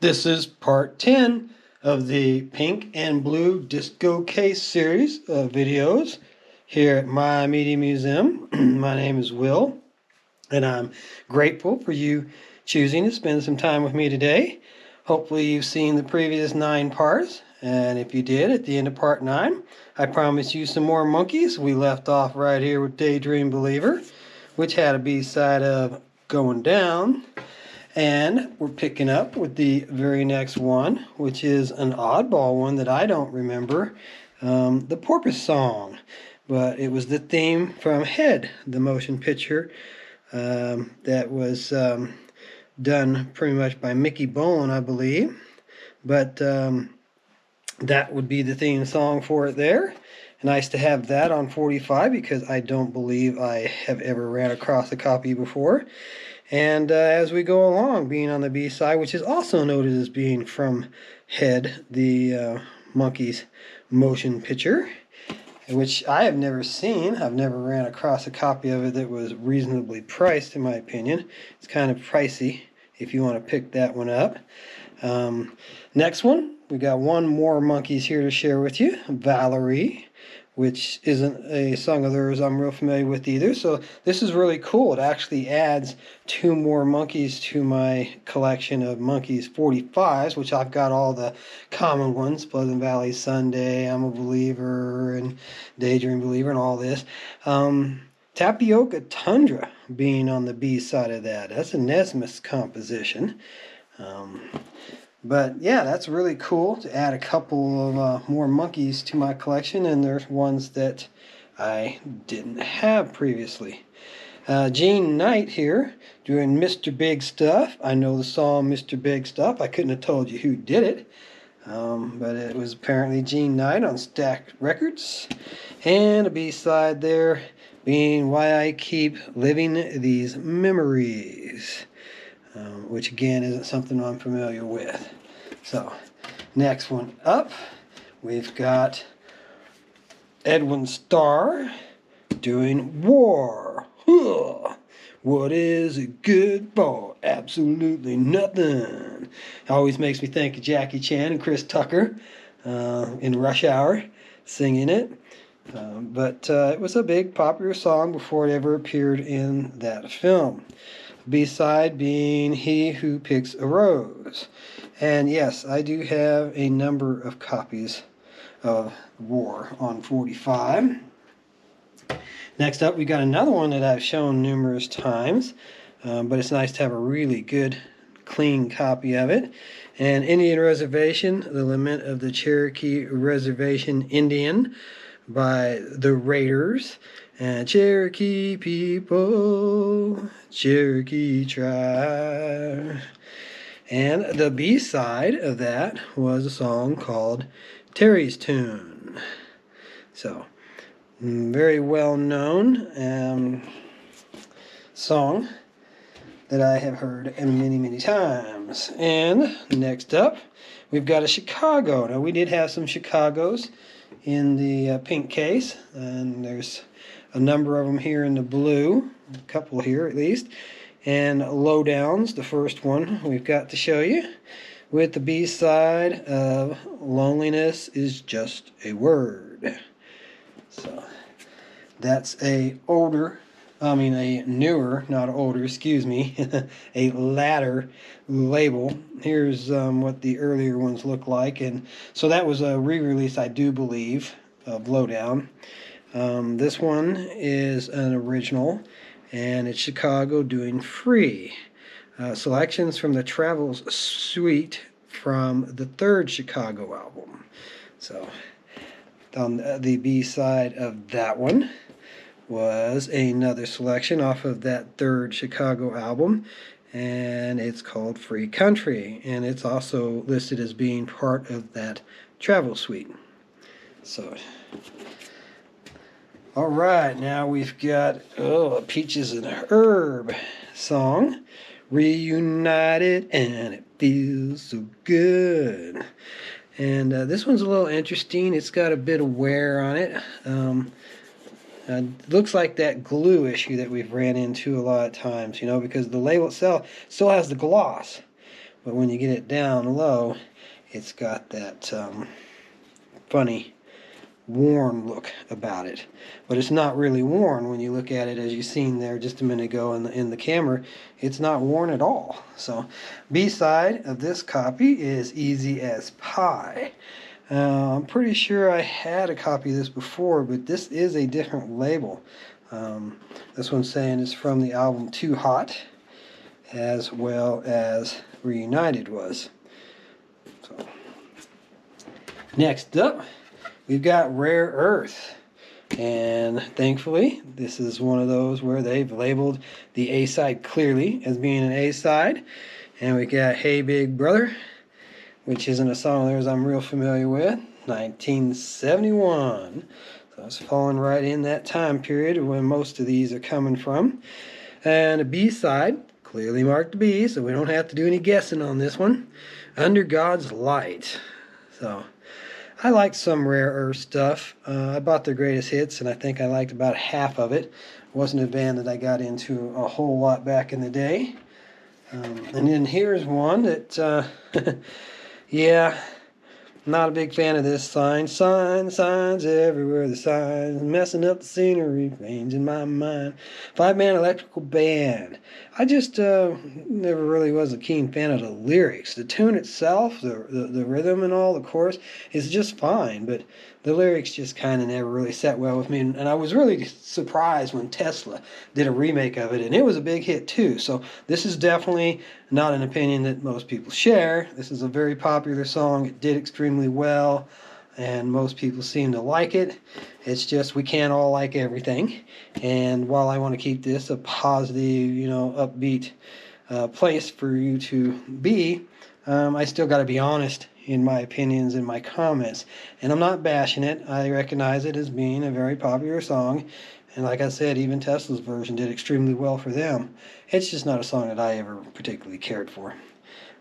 This is part 10 of the Pink and Blue Disco Case series of videos here at My Media Museum. My name is Will, and I'm grateful for you choosing to spend some time with me today. Hopefully you've seen the previous 9 parts, and if you did, at the end of part 9, I promised you some more monkeys. We left off right here with Daydream Believer, which had a B-side of Going Down. And we're picking up with the very next one, which is an oddball one that I don't remember, the Porpoise Song. But it was the theme from Head, the motion picture that was done pretty much by Mickey Bowen, I believe. But that would be the theme song for it there. Nice to have that on 45 because I don't believe I have ever ran across a copy before. And as we go along, being on the B side, which is also noted as being from Head, the Monkeys motion picture, which I have never seen. I've never ran across a copy of it that was reasonably priced, in my opinion. It's kind of pricey if you want to pick that one up. Next one, we got one more Monkeys here to share with you, Valerie, which isn't a song of theirs I'm real familiar with either. So this is really cool. It actually adds 2 more Monkeys to my collection of Monkeys 45s, which I've got all the common ones, Pleasant Valley Sunday, I'm a Believer, and Daydream Believer, and all this. Tapioca Tundra being on the B side of that. That's a Nesmith composition. But yeah, that's really cool to add a couple of more Monkeys to my collection, and there's ones that I didn't have previously. Gene Knight here doing Mr. Big Stuff. I know the song Mr. Big Stuff. I couldn't have told you who did it, but it was apparently Gene Knight on Stacked Records. And a B-side there being Why I Keep Living These Memories. Which again isn't something I'm familiar with. So, next one up, we've got Edwin Starr doing War. Huh. What is it good for? Absolutely nothing. Always makes me think of Jackie Chan and Chris Tucker in Rush Hour singing it. But it was a big popular song before it ever appeared in that film. B-side being He Who Picks a Rose. And yes, I do have a number of copies of War on 45. Next up, we got another one that I've shown numerous times, but it's nice to have a really good, clean copy of it. And Indian Reservation, The Lament of the Cherokee Reservation Indian by the Raiders. And Cherokee people, Cherokee tribe. And the B-side of that was a song called Terry's Tune. So, very well-known song that I have heard many, many times. And next up, we've got a Chicago. Now, we did have some Chicagos in the pink case, and there's a number of them here in the blue, a couple here at least. And Lowdowns, the first one we've got to show you, with the B-side of Loneliness is Just a Word. So that's a newer, not older, excuse me, a latter label. Here's what the earlier ones look like. And so that was a re-release, I do believe, of Lowdown. This one is an original, and it's Chicago doing Free. Selections from the Travels Suite from the 3rd Chicago album. So, on the B-side of that one was another selection off of that 3rd Chicago album, and it's called Free Country, and it's also listed as being part of that Travel Suite. So, all right, now we've got a Peaches and Herb song, Reunited, and it feels so good. And this one's a little interesting. It's got a bit of wear on it. Looks like that glue issue that we've ran into a lot of times, because the label itself still has the gloss, but when you get it down low, it's got that funny worn look about it. But it's not really worn when you look at it, as you seen there just a minute ago in the camera. It's not worn at all. So B-side of this copy is Easy as Pie. I'm pretty sure I had a copy of this before, but this is a different label. This one's saying it's from the album Too Hot, as well as Reunited was. So next up, we've got Rare Earth. And thankfully, this is one of those where they've labeled the A-side clearly as being an A-side. And we got Hey Big Brother, which isn't a song of theirs I'm real familiar with, 1971. So it's falling right in that time period when most of these are coming from. And a B-side, clearly marked B, so we don't have to do any guessing on this one, Under God's Light. So I like some Rare Earth stuff. I bought their greatest hits, and I think I liked about half of it. It wasn't a band that I got into a whole lot back in the day. And then here's one that, yeah, not a big fan of this sign. Signs everywhere. The signs messing up the scenery. Veins in my mind. 5-man electrical band. I just never really was a keen fan of the lyrics. The tune itself, the rhythm and all, the chorus, is just fine. But the lyrics just kind of never really sat well with me. And I was really surprised when Tesla did a remake of it. And it was a big hit too. So this is definitely not an opinion that most people share. This is a very popular song. It did extremely well, and most people seem to like it. It's just we can't all like everything. And while I want to keep this a positive, upbeat place for you to be, I still got to be honest in my opinions and my comments. And I'm not bashing it. I recognize it as being a very popular song. And like I said, even Tesla's version did extremely well for them. It's just not a song that I ever particularly cared for.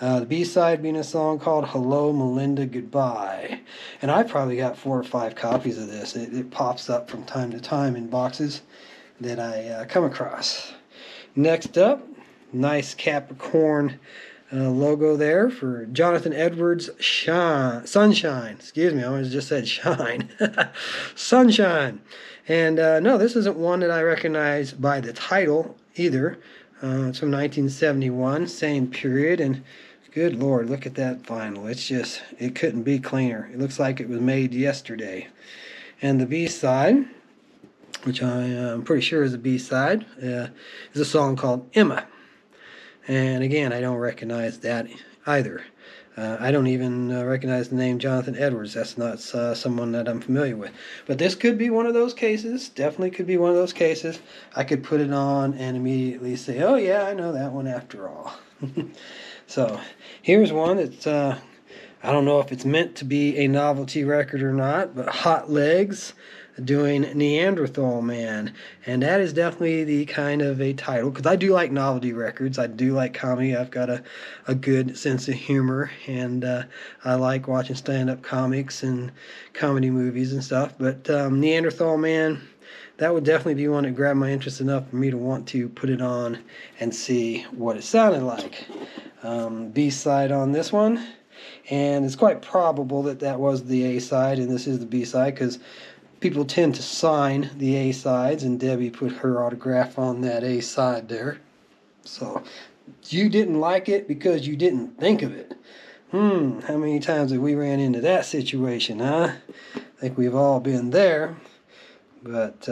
The B-side being a song called Hello Melinda Goodbye. And I probably got 4 or 5 copies of this. It pops up from time to time in boxes that I come across. Next up, nice Capricorn logo there for Jonathan Edwards' Sunshine. Excuse me, I almost just said Shine. Sunshine. And no, this isn't one that I recognize by the title either. It's from 1971, same period, and good Lord, look at that vinyl. It couldn't be cleaner. It looks like it was made yesterday. And the B-side, which I am pretty sure is a B-side, is a song called Emma. And again, I don't recognize that either. I don't even recognize the name Jonathan Edwards. That's not someone that I'm familiar with. But this could be one of those cases. Definitely could be one of those cases. I could put it on and immediately say, oh yeah, I know that one after all. So here's one that's, I don't know if it's meant to be a novelty record or not, but Hot Legs doing Neanderthal Man. And that is definitely the kind of a title, because I do like novelty records. I do like comedy. I've got a good sense of humor, and I like watching stand-up comics and comedy movies and stuff. But Neanderthal Man, that would definitely be one that grabbed my interest enough for me to want to put it on and see what it sounded like. B-side on this one, and it's quite probable that that was the A-side and this is the B-side, because people tend to sign the A-sides, and Debbie put her autograph on that A-side there. So you didn't like it because you didn't think of it. How many times have we ran into that situation, huh? I think we've all been there. But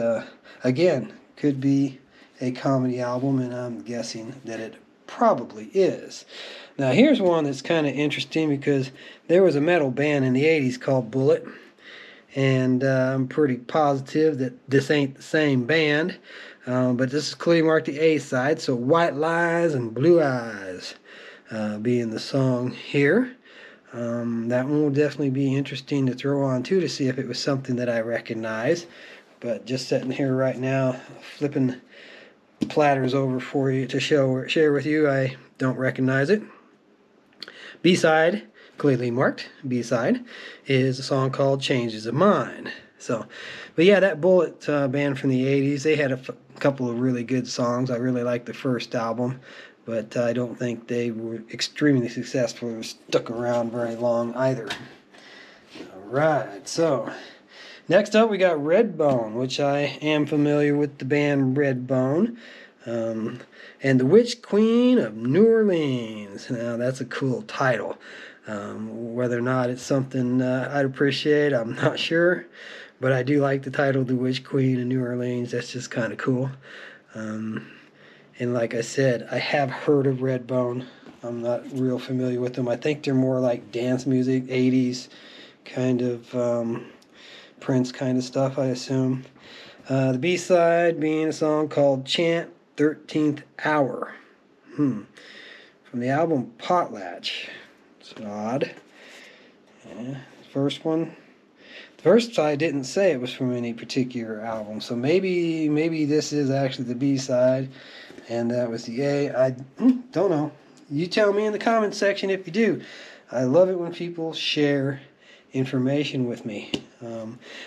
again, could be a comedy album, and I'm guessing that it probably is. Now here's one that's kind of interesting, because there was a metal band in the 80s called Bullet, and I'm pretty positive that this ain't the same band, but this is clearly marked the A-side, so White Lies and Blue Eyes being the song here. That one will definitely be interesting to throw on too, to see if it was something that I recognize. But just sitting here right now, flipping platters over for you to share with you, I don't recognize it. B-side, clearly marked B-side, is a song called Changes of Mind. So, but yeah, that Bullet band from the 80s, they had a couple of really good songs. I really liked the first album, but I don't think they were extremely successful or stuck around very long either. Alright, so next up we got Redbone, which I am familiar with the band Redbone. And the Witch Queen of New Orleans. Now that's a cool title. Whether or not it's something I'd appreciate, I'm not sure. But I do like the title, The Witch Queen of New Orleans. That's just kind of cool. And like I said, I have heard of Redbone. I'm not real familiar with them. I think they're more like dance music, 80s kind of Prince kind of stuff, I assume. The B-side being a song called Chant 13th Hour. From the album Potlatch. It's odd. Yeah, first one. The first side didn't say it was from any particular album, so maybe this is actually the B-side, and that was the A. I don't know. You tell me in the comments section if you do. I love it when people share information with me.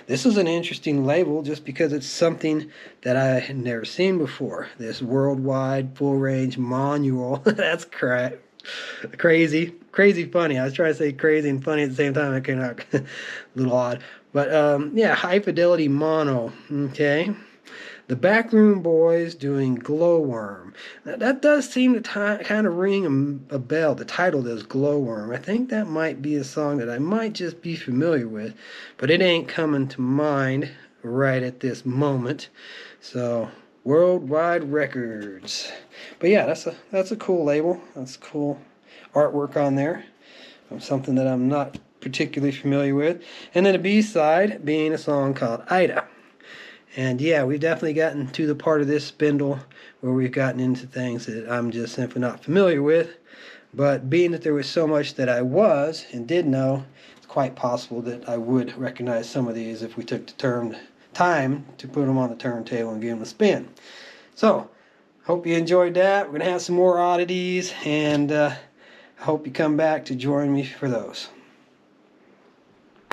This is an interesting label just because it's something that I had never seen before. This worldwide full range manual. That's crazy funny. I was trying to say crazy and funny at the same time. It came out a little odd. But yeah, high fidelity mono. Okay. The Backroom Boys doing Glowworm. Now, that does seem to kind of ring a bell. The title does, Glowworm. I think that might be a song that I might just be familiar with, but it ain't coming to mind right at this moment. So, Worldwide Records. But yeah, that's a cool label. That's cool artwork on there. Something that I'm not particularly familiar with. And then the B-side being a song called Ida. And yeah, we've definitely gotten to the part of this spindle where we've gotten into things that I'm just simply not familiar with. But being that there was so much that I was and did know, it's quite possible that I would recognize some of these if we took the time to put them on the turntable and give them a spin. So, hope you enjoyed that. We're going to have some more oddities, and I hope you come back to join me for those.